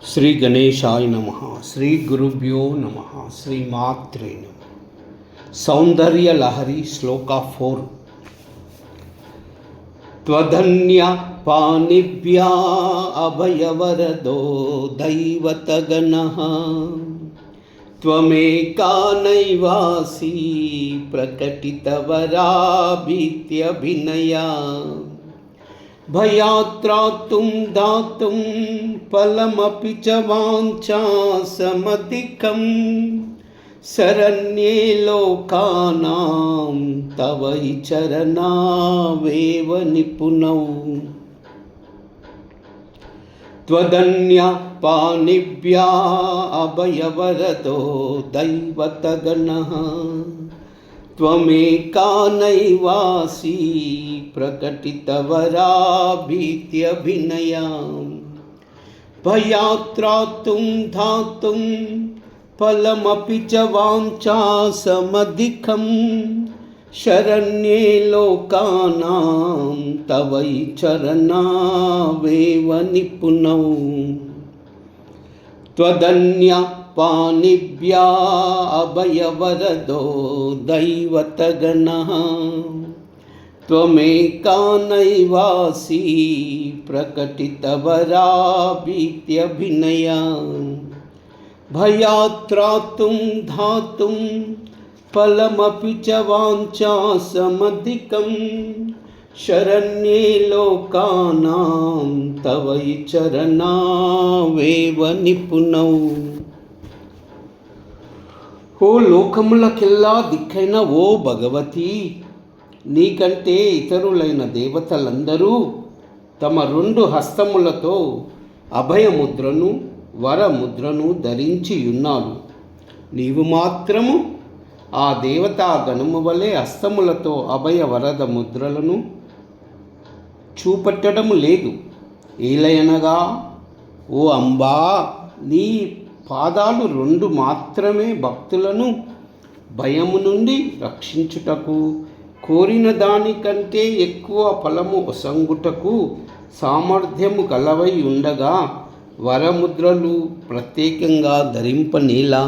శ్రీ గణేశాయ నమః. శ్రీ గురుభ్యో నమః. శ్రీ మాత్రే నమః. సౌందర్య లహరి శ్లోక 4. త్వధన్య పాణిభ్యా అభయవరదో దైవతగణః త్వమేకా నైవాసి ప్రకటితవరాభీత్యభినయా భయాత్రాతుం దాతుం ఫలమపి చ వాంఛాసమధికం శరణ్యే లోకానాం తవ హి చరణావేవ నిపుణౌ త్వదన్య పాణిభ్యా అభయవరదో దైవతగణః త్వమేకా నైవాసి ప్రకటితవరాభీత్యభినయా భయాత్రాతుం ధాతుం ఫలమపి చ వాంఛాసమధికం శరణ్యే లోకానాం తవ హి చరణావేవ నిపుణౌ త్వదన్య పాణిభ్యా అభయవరదో దైవతగణః త్వమేకా నైవాసి ప్రకటితవరాభీత్యభినయా భయాత్రాతుం ధాతుం ఫలమపి చ వాంఛాసమధికం శరణ్యే లోకానాం తవ హి చరణావేవ నిపుణౌ. ఓ లోకములకెల్లా దిక్కైన ఓ భగవతి, నీకంటే ఇతరులైన దేవతలందరూ తమ 2 హస్తములతో అభయముద్రను వరముద్రను ధరించి ఉన్నారు. నీవు మాత్రము ఆ దేవతా గణము వలె హస్తములతో అభయ వరద ముద్రలను చూపెట్టడం లేదు. ఏలయనగా ఓ అంబా, నీ పాదాలు 2 మాత్రమే భక్తులను భయము నుండి రక్షించుటకు, కోరిన దానికంటే ఎక్కువ ఫలము ఒసంగుటకు సామర్థ్యము కలవై ఉండగా వరముద్రలు ప్రత్యేకంగా ధరింపనేలా?